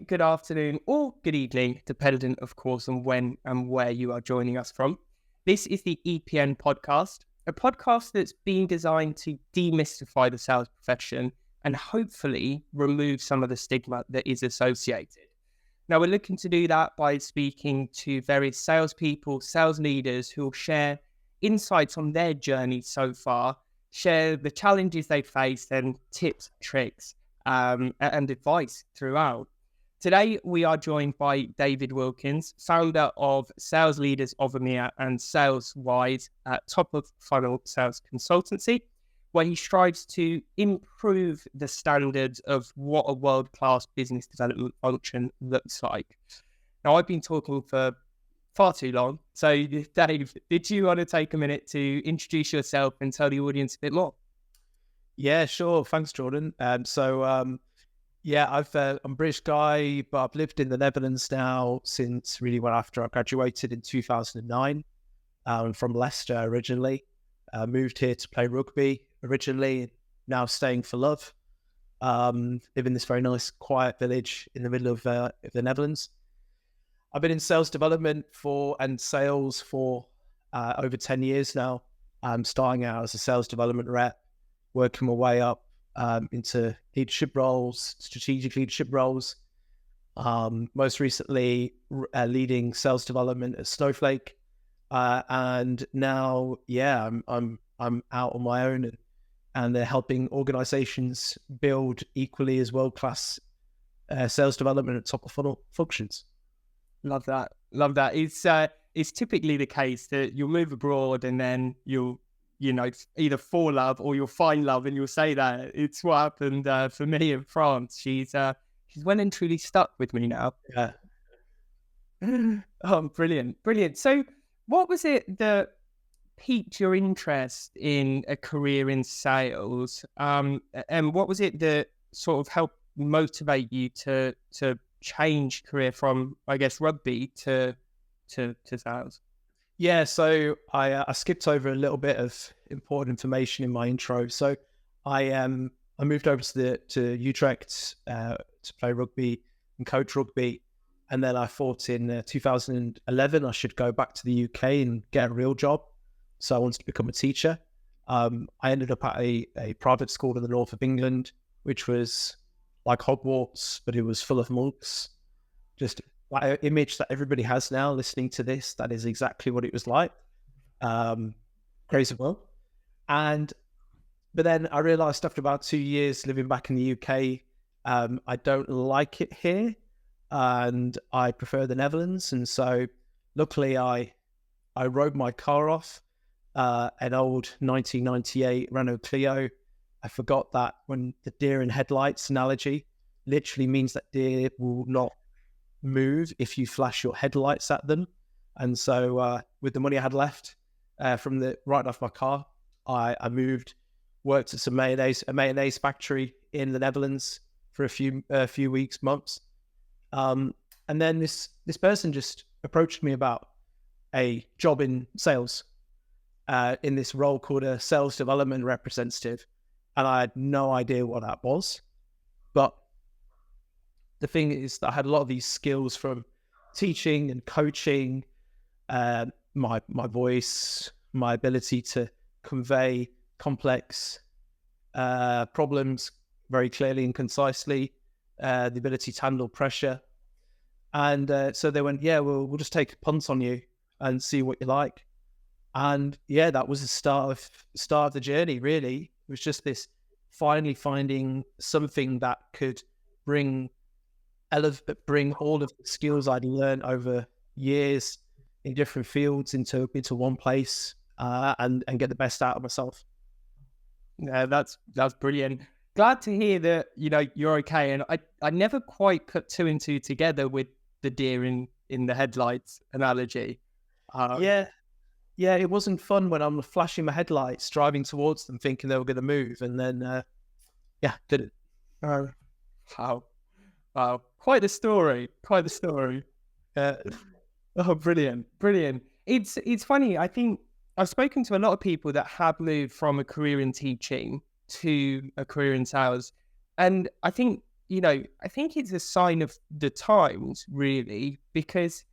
good afternoon, or good evening, dependent, of course, on when and where you are joining us from. This is the EPN podcast, a podcast that's been designed to demystify the sales profession and hopefully remove some of the stigma that is associated. Now, we're looking to do that by speaking to various salespeople, sales leaders who will share insights on their journey so far, share the challenges they faced and tips, tricks, and advice throughout. Today, we are joined by David Wilkins, founder of Sales Leaders of EMEA and Saleswise, top of funnel sales consultancy, where he strives to improve the standards of what a world-class business development function looks like. Now, I've been talking for far too long. So, Dave, did you want to take a minute to introduce yourself and tell the audience a bit more? Yeah, sure. Thanks, Jordan. I'm a British guy, but I've lived in the Netherlands now since really well after I graduated in 2009. I'm from Leicester originally. Moved here to play rugby originally, now staying for love. Live in this very nice, quiet village in the middle of the Netherlands. I've been in sales development and sales for over 10 years now. I'm starting out as a sales development rep, working my way up into leadership roles, strategic leadership roles. Most recently, leading sales development at Snowflake, and now, I'm out on my own and they're helping organizations build equally as world-class sales development at top of funnel functions. Love that. Love that. It's typically the case that you'll move abroad and then you'll either fall love or you'll find love, and you'll say that. It's what happened for me in France. She's well and truly stuck with me now. Yeah. Oh, brilliant. So what was it that piqued your interest in a career in sales? And what was it that sort of helped motivate you to change career from, I guess, rugby to sales? Yeah, so I skipped over a little bit of important information in my intro. So I moved over to Utrecht to play rugby and coach rugby, and then I thought in 2011 I should go back to the UK and get a real job. So I wanted to become a teacher. I ended up at a private school in the north of England, which was like Hogwarts, but it was full of monks. Just like an image that everybody has now listening to this, that is exactly what it was like. Crazy well. But then I realized after about 2 years living back in the UK, I don't like it here and I prefer the Netherlands. And so luckily I rode my car off an old 1998 Renault Clio. I forgot that when the deer in headlights analogy literally means that deer will not move if you flash your headlights at them. And so with the money I had left from the writing off my car, I moved, worked at a mayonnaise factory in the Netherlands for a few weeks, months. And then this person just approached me about a job in sales in this role called a sales development representative. And I had no idea what that was. But the thing is that I had a lot of these skills from teaching and coaching, my voice, my ability to convey complex problems very clearly and concisely, the ability to handle pressure. And so they went, yeah, we'll just take a punt on you and see what you like. And yeah, that was the start of the journey, really. It was just this finally finding something that could bring all of the skills I'd learned over years in different fields into one place, and get the best out of myself. Yeah, that's brilliant. Glad to hear that you're okay. And I never quite put two and two together with the deer in the headlights analogy. Yeah, it wasn't fun when I'm flashing my headlights, driving towards them, thinking they were going to move, and then did it. Wow, quite the story. Oh, brilliant. It's funny. I think I've spoken to a lot of people that have moved from a career in teaching to a career in sales, and I think I think it's a sign of the times, really, because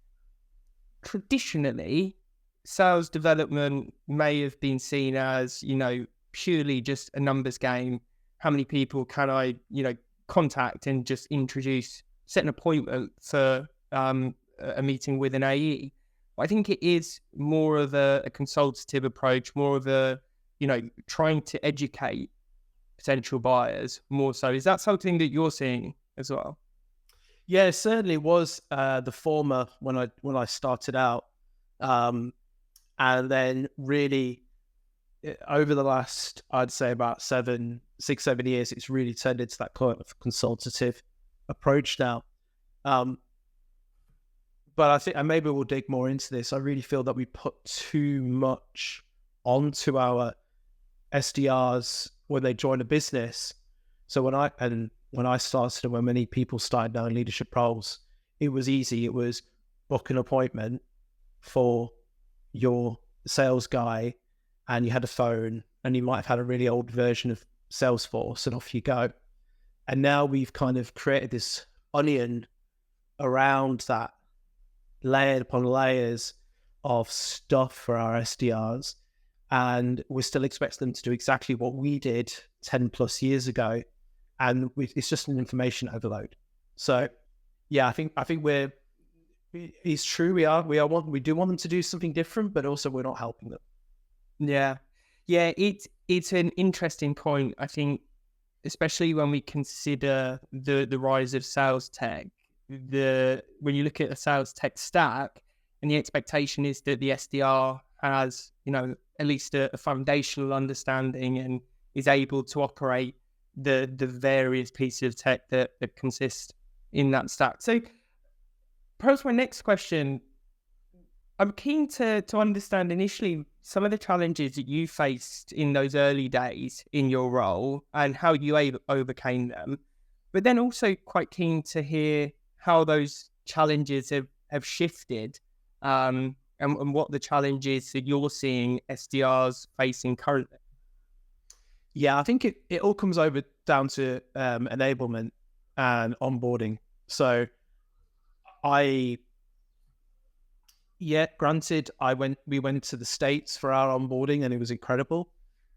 traditionally, sales development may have been seen as, purely just a numbers game. How many people can I, contact and just set an appointment for a meeting with an AE? I think it is more of a consultative approach, more of a, trying to educate potential buyers more so. Is that something that you're seeing as well? Yeah, it certainly was the former when I started out, and then really over the last, I'd say about 7 years, it's really turned into that kind of consultative approach now. But I think, and maybe we'll dig more into this, I really feel that we put too much onto our SDRs when they join a business. So when I started, and when many people started now in leadership roles, it was easy. It was book an appointment for your sales guy, and you had a phone, and you might have had a really old version of Salesforce, and off you go. And now we've kind of created this onion around that, layered upon layers of stuff for our SDRs. And we're still expecting them to do exactly what we did 10 plus years ago. And it's just an information overload. So yeah, I think it's true. We do want them to do something different, but also we're not helping them. Yeah. It's an interesting point. I think, especially when we consider the rise of sales tech, when you look at a sales tech stack, and the expectation is that the SDR has, at least a foundational understanding and is able to operate the various pieces of tech that consist in that stack. So perhaps my next question, I'm keen to understand initially some of the challenges that you faced in those early days in your role and how you overcame them, but then also quite keen to hear how those challenges have shifted, and what the challenges that you're seeing SDRs facing currently. Yeah, I think it all comes down to enablement and onboarding. So granted, we went to the States for our onboarding, and it was incredible.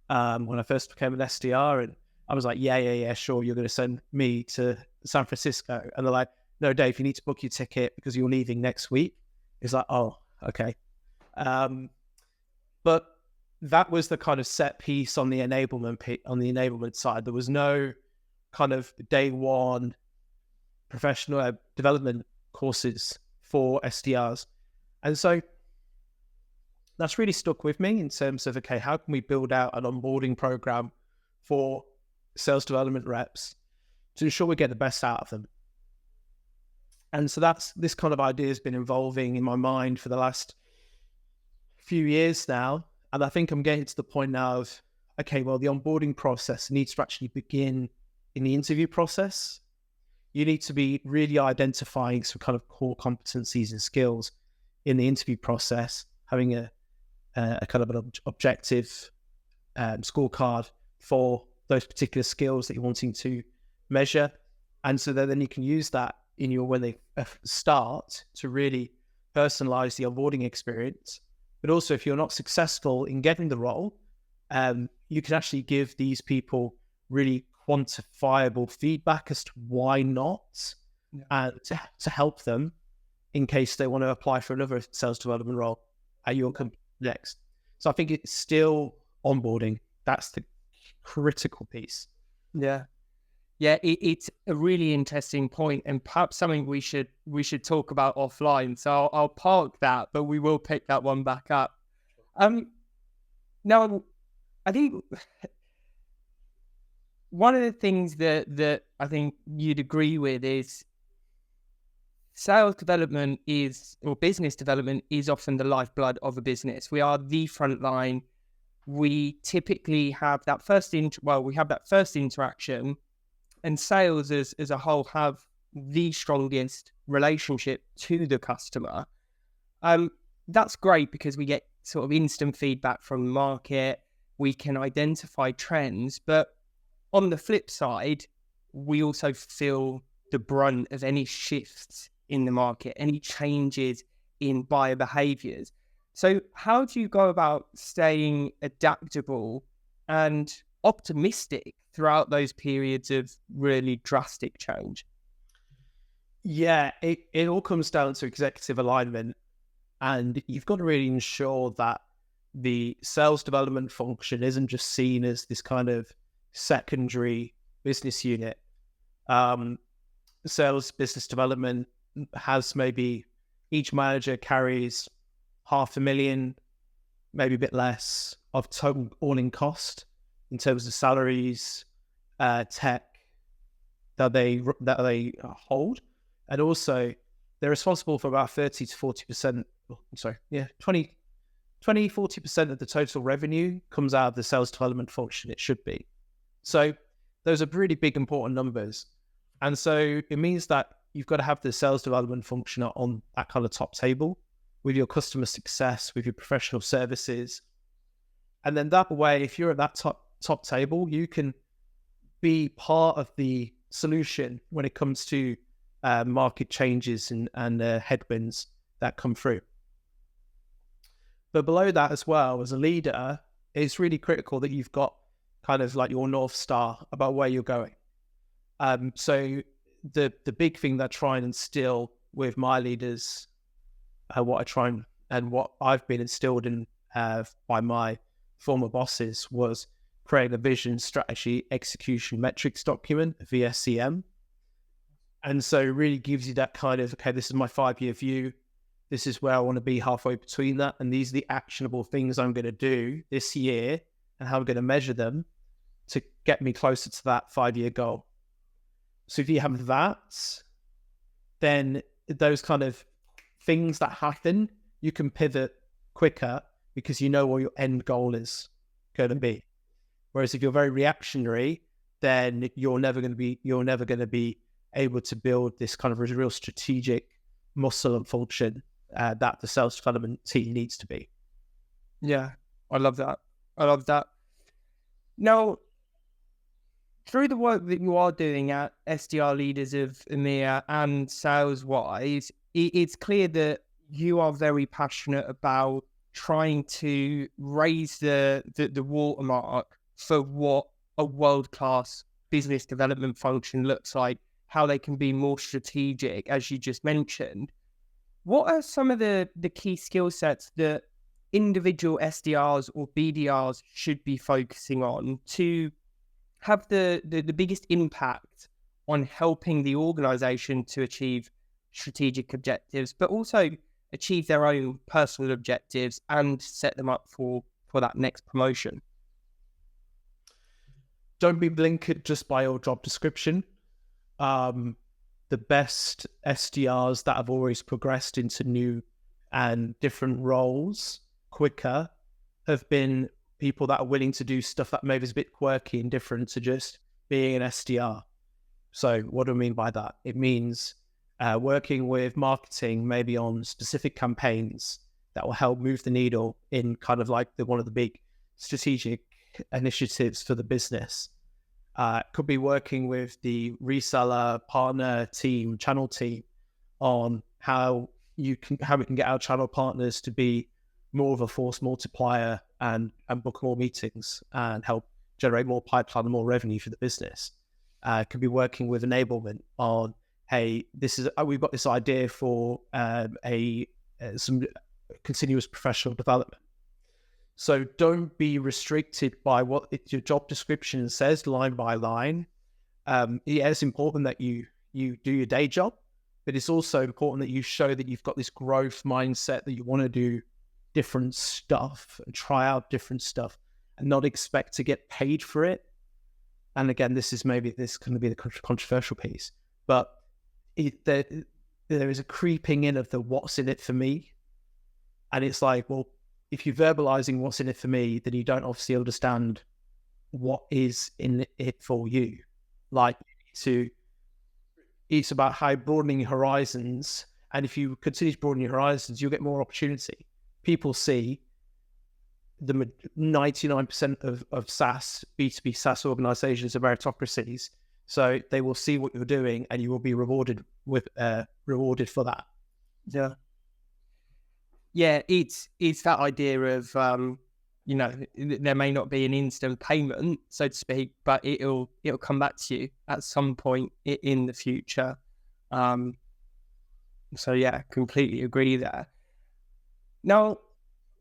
When I first became an SDR, and I was like, yeah, sure, you're going to send me to San Francisco. And they're like, no, Dave, you need to book your ticket because you're leaving next week. It's like, oh, okay. But that was the kind of set piece on the enablement side. There was no kind of day one professional development courses for SDRs. And so that's really stuck with me in terms of, okay, how can we build out an onboarding program for sales development reps to ensure we get the best out of them? And so this kind of idea has been evolving in my mind for the last few years now. And I think I'm getting to the point now of, okay, well, the onboarding process needs to actually begin in the interview process. You need to be really identifying some kind of core competencies and skills in the interview process, having a kind of an objective scorecard for those particular skills that you're wanting to measure. And so then you can use that when they start to really personalize the onboarding experience. But also, if you're not successful in getting the role, you can actually give these people really quantifiable feedback as to why not, and to help them in case they want to apply for another sales development role at your company next. So I think it's still onboarding. That's the critical piece. Yeah, it's a really interesting point, and perhaps something we should talk about offline. So I'll park that, but we will pick that one back up. Now, I think one of the things that I think you'd agree with is sales development or business development is often the lifeblood of a business. We are the front line. We typically have that first interaction. And sales as a whole have the strongest relationship to the customer. That's great because we get sort of instant feedback from the market. We can identify trends. But on the flip side, we also feel the brunt of any shifts in the market, any changes in buyer behaviors. So how do you go about staying adaptable and optimistic throughout those periods of really drastic change? Yeah, it all comes down to executive alignment, and you've got to really ensure that the sales development function isn't just seen as this kind of secondary business unit. Sales business development has maybe each manager carries 500,000, maybe a bit less of total all-in cost in terms of salaries, tech that they hold, and also they're responsible for about 30 to 40%. 40% of the total revenue comes out of the sales development function. It should be. So those are really big, important numbers. And so it means that you've got to have the sales development function on that kind of top table with your customer success, with your professional services. And then that way, if you're at that top table, you can be part of the solution when it comes to market changes and headwinds that come through. But below that as well, as a leader, it's really critical that you've got kind of like your North Star about where you're going. So the big thing that I try and instill with my leaders, what I've been instilled in by my former bosses was create a vision, strategy, execution metrics document, VSCM. And so it really gives you that kind of, okay, this is my 5-year view. This is where I want to be halfway between that. And these are the actionable things I'm going to do this year and how I'm going to measure them to get me closer to that 5-year goal. So if you have that, then those kind of things that happen, you can pivot quicker because you know what your end goal is going to be. Whereas if you're very reactionary, then you're never going to be able to build this kind of real strategic muscle and function that the sales development team needs to be. Yeah, I love that. Now, through the work that you are doing at SDR Leaders of EMEA and Saleswise, it's clear that you are very passionate about trying to raise the watermark for what a world-class business development function looks like, how they can be more strategic, as you just mentioned. What are some of the key skill sets that individual SDRs or BDRs should be focusing on to have the biggest impact on helping the organization to achieve strategic objectives, but also achieve their own personal objectives and set them up for that next promotion? Don't be blinkered just by your job description. The best SDRs that have always progressed into new and different roles quicker have been people that are willing to do stuff that maybe is a bit quirky and different to just being an SDR. So what do I mean by that? It means working with marketing, maybe on specific campaigns that will help move the needle in kind of like one of the big strategic initiatives for the business. Could be working with the reseller, partner team, channel team on how we can get our channel partners to be more of a force multiplier and book more meetings and help generate more pipeline and more revenue for the business. Could be working with enablement on, hey, we've got this idea for some continuous professional development. So don't be restricted by what your job description says line by line. It's important that you do your day job, but it's also important that you show that you've got this growth mindset, that you want to do different stuff and try out different stuff and not expect to get paid for it. And again, this is going to be the controversial piece, but there is a creeping in of the what's in it for me. And it's like, well, if you're verbalizing what's in it for me, then you don't obviously understand what is in it for you. Like, it's about how broadening your horizons. And if you continue to broaden your horizons, you'll get more opportunity. People see the 99% of SaaS, B2B SaaS organizations are meritocracies. So they will see what you're doing, and you will be rewarded for that. Yeah. Yeah, it's that idea of there may not be an instant payment, so to speak, but it'll come back to you at some point in the future. So yeah, completely agree there. Now,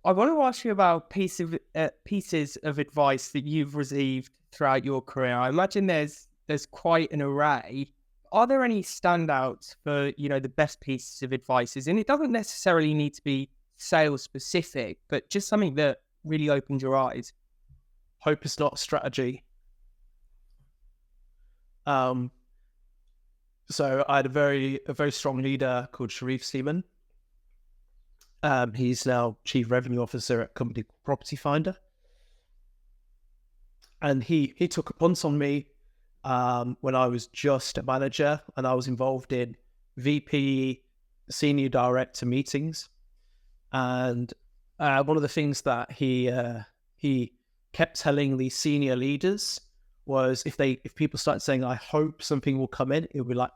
I want to ask you about pieces of advice that you've received throughout your career. I imagine there's quite an array. Are there any standouts for the best pieces of advice? And it doesn't necessarily need to be sales specific, but just something that really opened your eyes. Hope is not a strategy. So I had a very strong leader called Sharif Seaman. He's now Chief Revenue Officer at a company called Property Finder. And he took a punt on me when I was just a manager, and I was involved in VP, senior director meetings. And one of the things that he kept telling the senior leaders was, if people start saying, I hope something will come in, it would be like,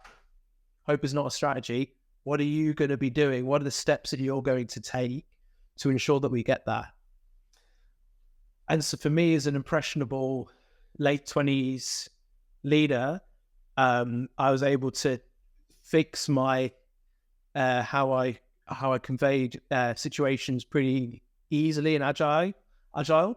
hope is not a strategy. What are you going to be doing? What are the steps that you're going to take to ensure that we get that? And so for me, as an impressionable late 20s leader, I was able to fix my how I conveyed situations pretty easily and agile.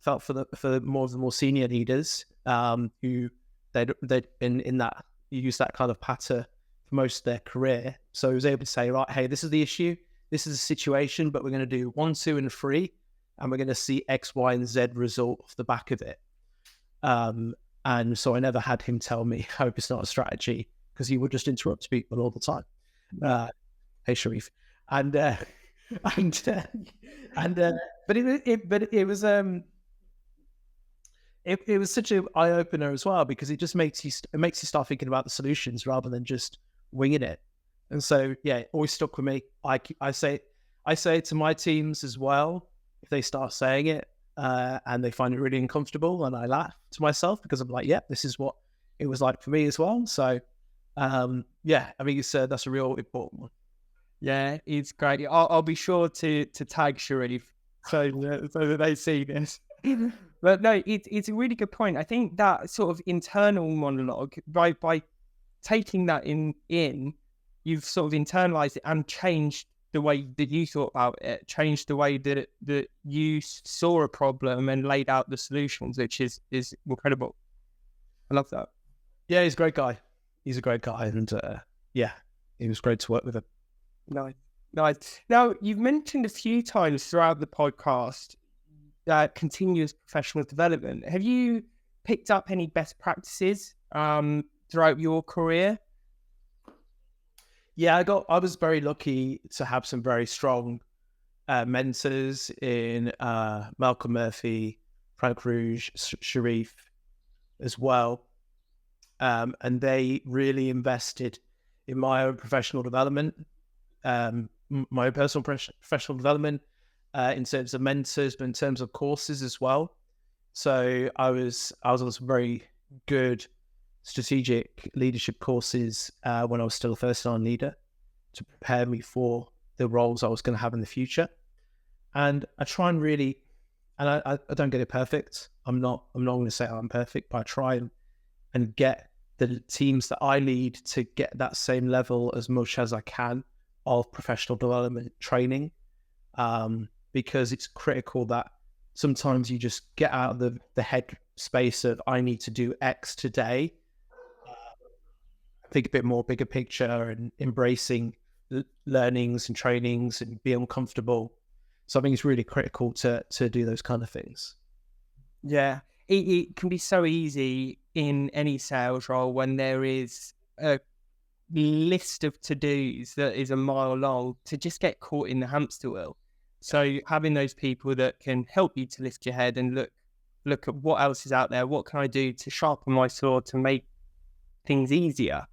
Felt for more of the more senior leaders who they'd been in that, use that kind of pattern for most of their career. So I was able to say, right, hey, this is the issue, this is the situation, but we're going to do 1, 2, and 3, and we're going to see X, Y, and Z result off the back of it. And so I never had him tell me, hope it's not a strategy, because he would just interrupt people all the time. Hey, Sharif. But it was such an eye opener as well, because it just makes you start thinking about the solutions rather than just winging it. And so, yeah, it always stuck with me. I say it to my teams as well, if they start saying it and they find it really uncomfortable, and I laugh to myself because I'm like, yeah, this is what it was like for me as well. So, yeah, I mean, that's a real important one. Yeah, it's great. I'll be sure to tag Sharif so that they see this. But no, it's a really good point. I think that sort of internal monologue, by taking that in, you've sort of internalized it and changed the way that you thought about it, changed the way that you saw a problem and laid out the solutions, which is incredible. I love that. Yeah, he's a great guy. He's a great guy. And yeah, it was great to work with him. Nice. Now, you've mentioned a few times throughout the podcast continuous professional development. Have you picked up any best practices throughout your career? Yeah, I was very lucky to have some very strong mentors in Malcolm Murphy, Frank Rouge, Sharif as well. And they really invested in my own professional development, my personal professional development, in terms of mentors, but in terms of courses as well. So I was on some very good strategic leadership courses when I was still a first-time leader, to prepare me for the roles I was going to have in the future. And I try and really, and I don't get it perfect. I'm not going to say I'm perfect, but I try and get the teams that I lead to get that same level as much as I can of professional development training, because it's critical that sometimes you just get out of the head space of, I need to do X today. Think a bit more bigger picture and embracing learnings and trainings and be uncomfortable. So I think it's really critical to do those kind of things. Yeah, it can be so easy in any sales role when there is a list of to-dos that is a mile long to just get caught in the hamster wheel. So having those people that can help you to lift your head and look at what else is out there, what can I do to sharpen my sword to make things easier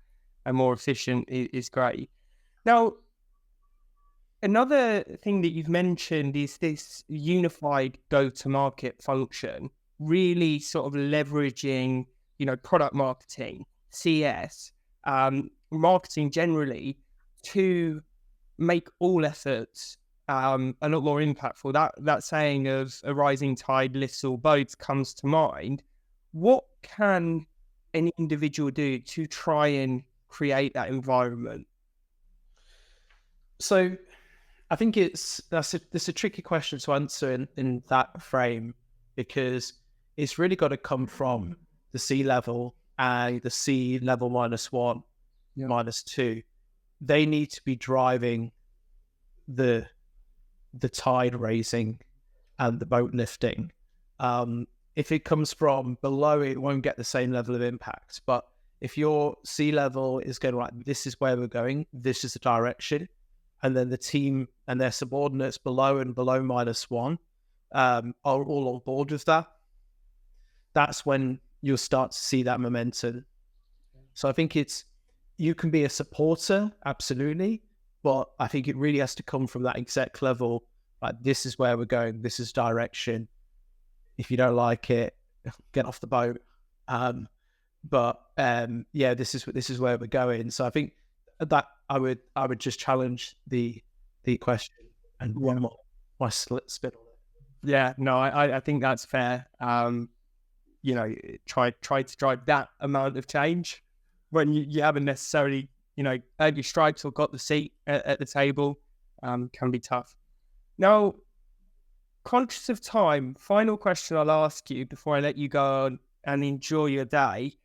and more efficient is great. Now, another thing that you've mentioned is this unified go-to-market function, really sort of leveraging, product marketing CS, marketing generally, to make all efforts a lot more impactful. That saying of a rising tide lifts all boats comes to mind. What can an individual do to try and create that environment? So I think it's a tricky question to answer in that frame, because it's really got to come from the C level and the C level -1, -2. They need to be driving the tide raising and the boat lifting. If it comes from below, it won't get the same level of impact. But if your C level is going like, this is where we're going, this is the direction, and then the team and their subordinates below and below -1 are all on board with that, that's when you'll start to see that momentum. So I think you can be a supporter, absolutely, but I think it really has to come from that exec level. Like, this is where we're going, this is direction. If you don't like it, get off the boat. This is where we're going. So I think that I would just challenge the question and one more my spin on it. Yeah, no, I think that's fair. Try to drive that amount of change when you haven't necessarily, earned your stripes or got the seat at the table, can be tough. Now, conscious of time, final question I'll ask you before I let you go on and enjoy your day.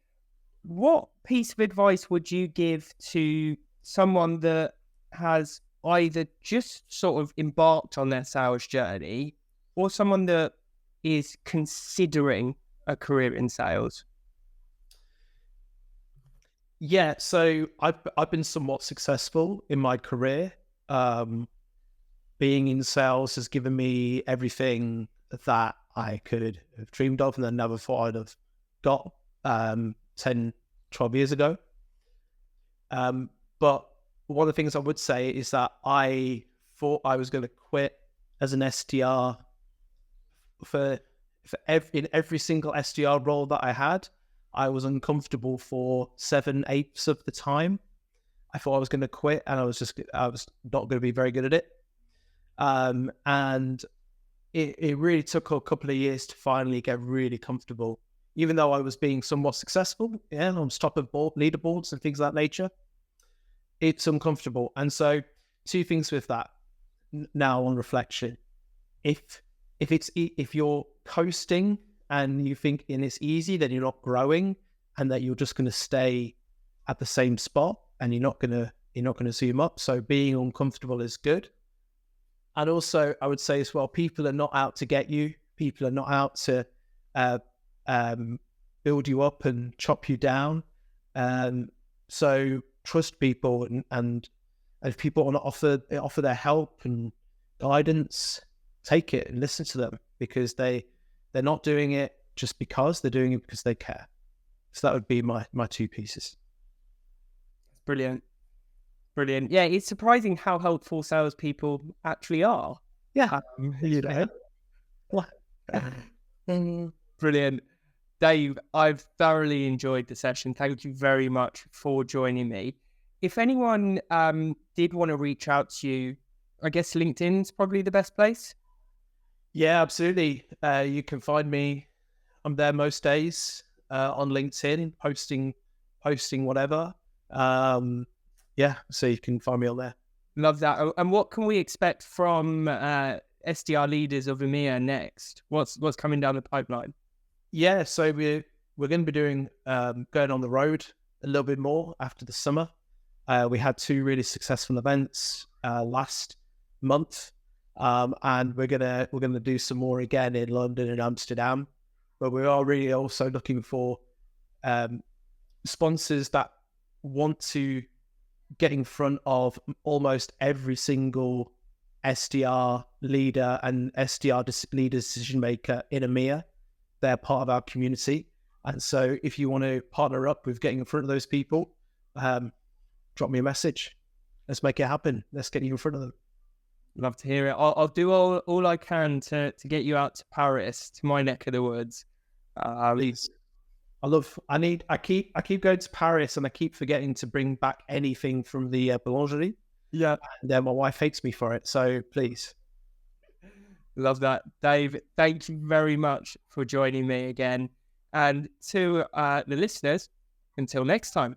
What piece of advice would you give to someone that has either just sort of embarked on their sales journey or someone that is considering a career in sales? Yeah, so I've been somewhat successful in my career. Being in sales has given me everything that I could have dreamed of and then never thought I'd have got 10, 12 years ago. But one of the things I would say is that I thought I was going to quit as an SDR in every single SDR role that I had. I was uncomfortable for 7/8 of the time. I thought I was going to quit, and I was not going to be very good at it. And it really took a couple of years to finally get really comfortable. Even though I was being somewhat successful, on top of leaderboards and things of that nature, it's uncomfortable. And so, two things with that. Now, on reflection, if you're coasting and you think it's easy, then you're not growing, and that you're just going to stay at the same spot, and you're not going to zoom up. So being uncomfortable is good. And also, I would say as well, people are not out to get you. People are not out to build you up and chop you down. So trust people, and if people want to offer their help and guidance, take it and listen to them, because they're not doing it just because, they're doing it because they care. So that would be my two pieces. Brilliant. Yeah, it's surprising how helpful salespeople actually are. Yeah. Brilliant. Dave, I've thoroughly enjoyed the session. Thank you very much for joining me. If anyone did want to reach out to you, I guess LinkedIn's probably the best place. Yeah, absolutely. You can find me. I'm there most days on LinkedIn, posting whatever. So you can find me on there. Love that. And what can we expect from SDR Leaders of EMEA next? What's coming down the pipeline? Yeah, so we're going to be doing going on the road a little bit more after the summer. We had 2 really successful events last month, and we're gonna do some more again in London and Amsterdam. But we are really also looking for sponsors that want to get in front of almost every single SDR leader and SDR leader decision maker in EMEA. They're part of our community. And so if you want to partner up with getting in front of those people, drop me a message. Let's make it happen. Let's get you in front of them. Love to hear it. I'll do all I can to get you out to Paris, to my neck of the woods. Please. I keep going to Paris and I keep forgetting to bring back anything from the boulangerie. Yeah. And then my wife hates me for it. So please. Love that. Dave, thank you very much for joining me again. And to the listeners, until next time.